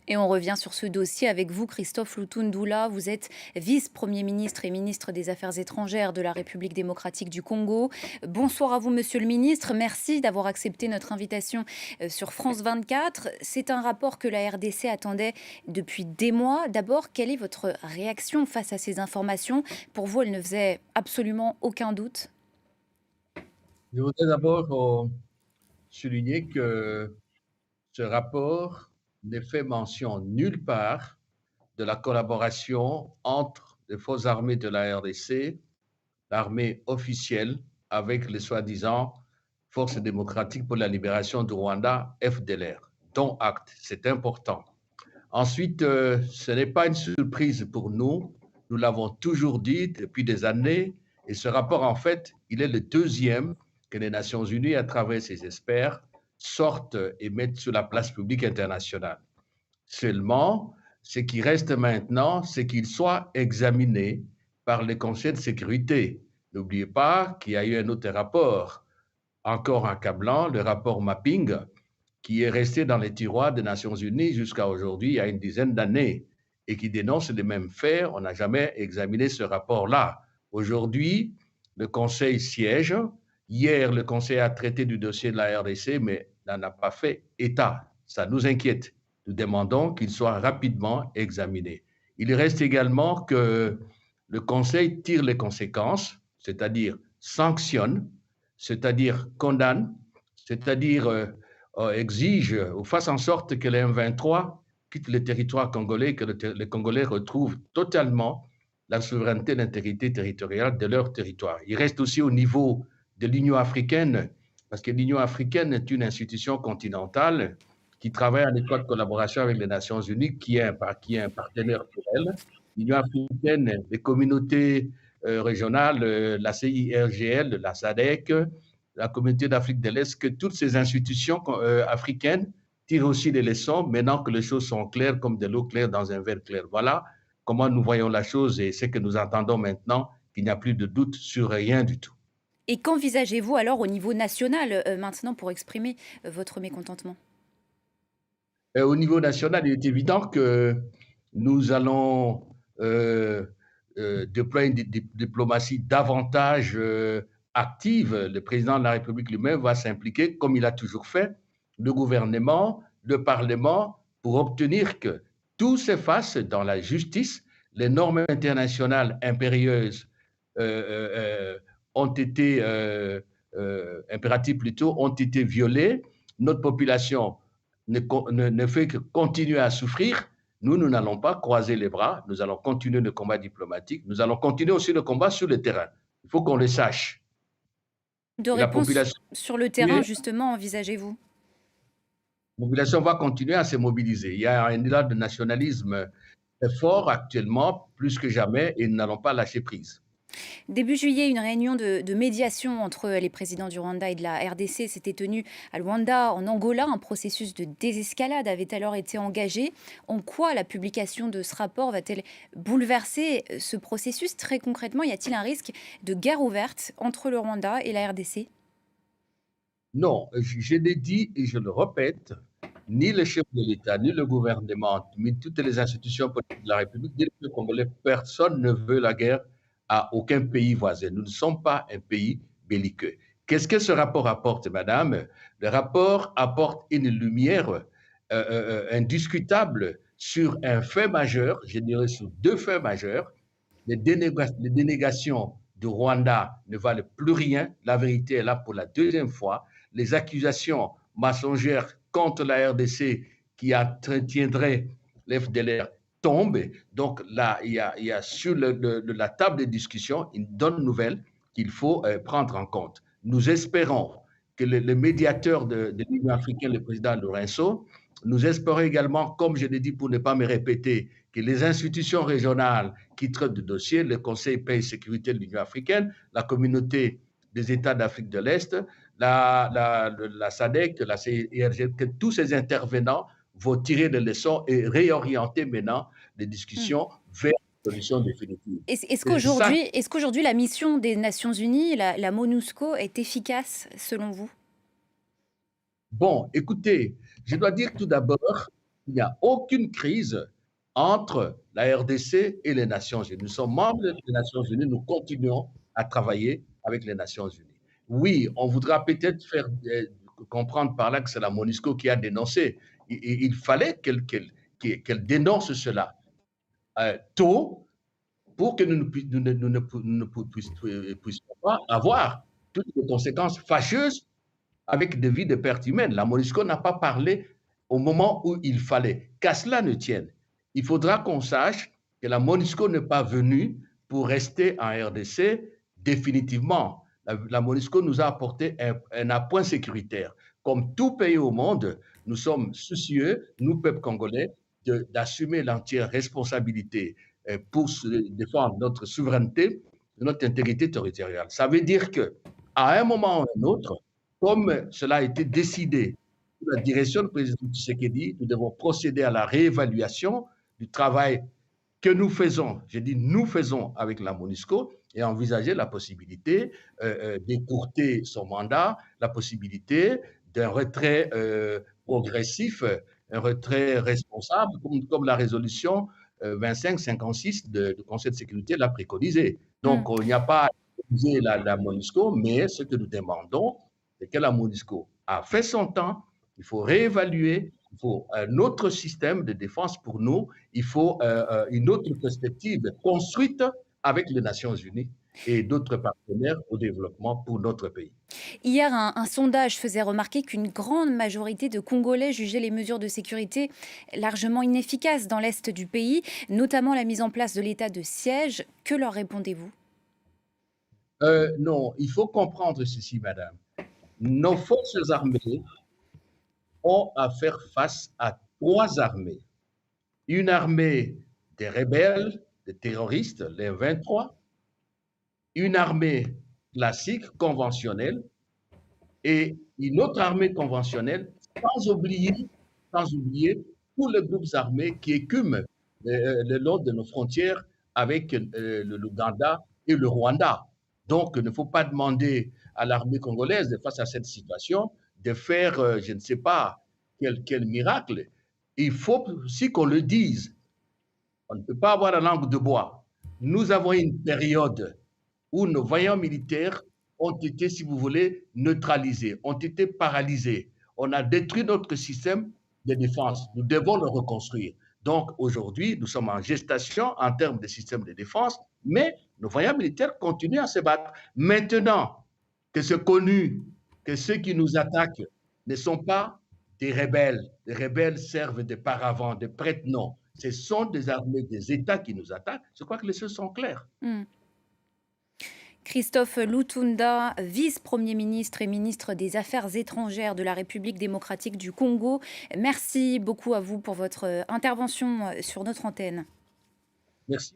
Et on revient sur ce dossier avec vous, Christophe Lutundula. Vous êtes vice-premier ministre et ministre des Affaires étrangères de la République démocratique du Congo. Bonsoir à vous, monsieur le ministre. Merci d'avoir accepté notre invitation sur France 24. C'est un rapport que la RDC attendait depuis des mois. D'abord, quelle est votre réaction face à ces informations? Pour vous, elle ne faisait absolument aucun doute. Je voudrais d'abord souligner que ce rapport ne fait mention nulle part de la collaboration entre les forces armées de la RDC, l'armée officielle, avec les soi-disant forces démocratiques pour la libération du Rwanda, FDLR, dont acte, c'est important. Ensuite, ce n'est pas une surprise pour nous, nous l'avons toujours dit depuis des années, et ce rapport, en fait, il est le deuxième que les Nations Unies, à travers ses experts, sortent et mettent sur la place publique internationale. Seulement, ce qui reste maintenant, c'est qu'il soit examiné par le Conseil de sécurité. N'oubliez pas qu'il y a eu un autre rapport, encore accablant, le rapport Mapping, qui est resté dans les tiroirs des Nations Unies jusqu'à aujourd'hui, il y a une dizaine d'années, et qui dénonce les mêmes faits. On n'a jamais examiné ce rapport-là. Aujourd'hui, le Conseil siège. Hier, le Conseil a traité du dossier de la RDC, mais n'en a pas fait état. Ça nous inquiète. Nous demandons qu'il soit rapidement examiné. Il reste également que le Conseil tire les conséquences, c'est-à-dire sanctionne, c'est-à-dire condamne, c'est-à-dire exige ou fasse en sorte que les M23 quittent le territoire congolais, que les Congolais retrouvent totalement la souveraineté et l'intégrité territoriale de leur territoire. Il reste aussi au niveau de l'Union africaine, parce que l'Union africaine est une institution continentale qui travaille en étroite collaboration avec les Nations Unies, qui est un partenaire pour elle. L'Union africaine, les communautés régionales, la CIRGL, la SADC, la communauté d'Afrique de l'Est, que toutes ces institutions africaines tirent aussi des leçons maintenant que les choses sont claires comme de l'eau claire dans un verre clair. Voilà comment nous voyons la chose et ce que nous entendons maintenant, qu'il n'y a plus de doute sur rien du tout. Et qu'envisagez-vous alors au niveau national maintenant pour exprimer votre mécontentement? Au niveau national, il est évident que nous allons déployer une diplomatie davantage active. Le président de la République lui-même va s'impliquer, comme il a toujours fait, le gouvernement, le Parlement, pour obtenir que tout s'efface dans la justice. Les normes internationales impérieuses ont été, impératives plutôt, ont été violées. Notre population ne fait que continuer à souffrir. Nous n'allons pas croiser les bras, nous allons continuer le combat diplomatique, nous allons continuer aussi le combat sur le terrain. Il faut qu'on le sache. De Et la réponse population, sur le terrain, justement, envisagez-vous? la population va continuer à se mobiliser. Il y a un élan de nationalisme très fort actuellement, plus que jamais, et nous n'allons pas lâcher prise. Début juillet, une réunion de médiation entre les présidents du Rwanda et de la RDC s'était tenue à Luanda, en Angola. Un processus de désescalade avait alors été engagé. En quoi la publication de ce rapport va-t-elle bouleverser ce processus? Très concrètement, y a-t-il un risque de guerre ouverte entre le Rwanda et la RDC? Non, je l'ai dit et je le répète, ni le chef de l'État, ni le gouvernement, ni toutes les institutions politiques de la République, ni le peuple congolais, personne ne veut la guerre à aucun pays voisin. Nous ne sommes pas un pays belliqueux. Qu'est-ce que ce rapport apporte, madame? Le rapport apporte une lumière indiscutable sur un fait majeur, je dirais sur deux faits majeurs. Les dénégations du Rwanda ne valent plus rien. La vérité est là pour la deuxième fois. Les accusations mensongères contre la RDC qui tiendrait l'FDLR tombent. Donc là, il y a sur la table de discussion une bonne nouvelle qu'il faut prendre en compte. Nous espérons que le médiateur de l'Union africaine, le président Lourenço, nous espérons également, comme je l'ai dit pour ne pas me répéter, que les institutions régionales qui traitent de dossiers, le Conseil paix et sécurité de l'Union africaine, la communauté des États d'Afrique de l'Est, la SADC, la CIRG, que tous ces intervenants vont tirer des leçons et réorienter maintenant les discussions vers une solution définitive. Est-ce qu'aujourd'hui la mission des Nations Unies, la MONUSCO, est efficace selon vous? Bon, écoutez, je dois dire tout d'abord il n'y a aucune crise entre la RDC et les Nations Unies. Nous sommes membres des Nations Unies, nous continuons à travailler avec les Nations Unies. Oui, on voudra peut-être faire comprendre par là que c'est la MONUSCO qui a dénoncé. Il fallait qu'elle dénonce cela tôt pour que nous ne puissions pas avoir toutes les conséquences fâcheuses avec des vies de pertes humaines. La MONUSCO n'a pas parlé au moment où il fallait. Qu'à cela ne tienne, il faudra qu'on sache que la MONUSCO n'est pas venue pour rester en RDC définitivement. La MONUSCO nous a apporté un appoint sécuritaire. Comme tout pays au monde, nous sommes soucieux, nous, peuple congolais, d'assumer l'entière responsabilité pour défendre notre souveraineté, notre intégrité territoriale. Ça veut dire qu'à un moment ou à un autre, comme cela a été décidé sous la direction du président Tshisekedi, nous devons procéder à la réévaluation du travail que nous faisons, j'ai dit nous faisons avec la MONUSCO, et envisager la possibilité d'écourter son mandat, la possibilité d'un retrait progressif, un retrait responsable, comme la résolution 2556 du Conseil de sécurité l'a préconisé. Donc, il n'y a pas à utiliser la MONUSCO, mais ce que nous demandons, c'est que la MONUSCO a fait son temps, il faut réévaluer, il faut un autre système de défense pour nous, il faut une autre perspective construite avec les Nations Unies et d'autres partenaires au développement pour notre pays. Hier, un sondage faisait remarquer qu'une grande majorité de Congolais jugeaient les mesures de sécurité largement inefficaces dans l'est du pays, notamment la mise en place de l'état de siège. Que leur répondez-vous? Non, il faut comprendre ceci, madame. Nos forces armées ont à faire face à trois armées. Une armée des rebelles, des terroristes, les 23, une armée classique, conventionnelle, et une autre armée conventionnelle, sans oublier tous les groupes armés qui écument le long de nos frontières avec l'Ouganda et le Rwanda. Donc, il ne faut pas demander à l'armée congolaise, face à cette situation, de faire, je ne sais pas, quel miracle. Il faut aussi qu'on le dise. On ne peut pas avoir la langue de bois. Nous avons une période où nos voyants militaires ont été, si vous voulez, neutralisés, ont été paralysés. On a détruit notre système de défense. Nous devons le reconstruire. Donc aujourd'hui, nous sommes en gestation en termes de système de défense, mais nos voyants militaires continuent à se battre. Maintenant que c'est connu que ceux qui nous attaquent ne sont pas des rebelles, les rebelles servent de paravents, de prête-noms. Ce sont des armées des États qui nous attaquent. Je crois que les choses sont claires. Christophe Lutunda, vice-premier ministre et ministre des Affaires étrangères de la République démocratique du Congo. Merci beaucoup à vous pour votre intervention sur notre antenne. Merci.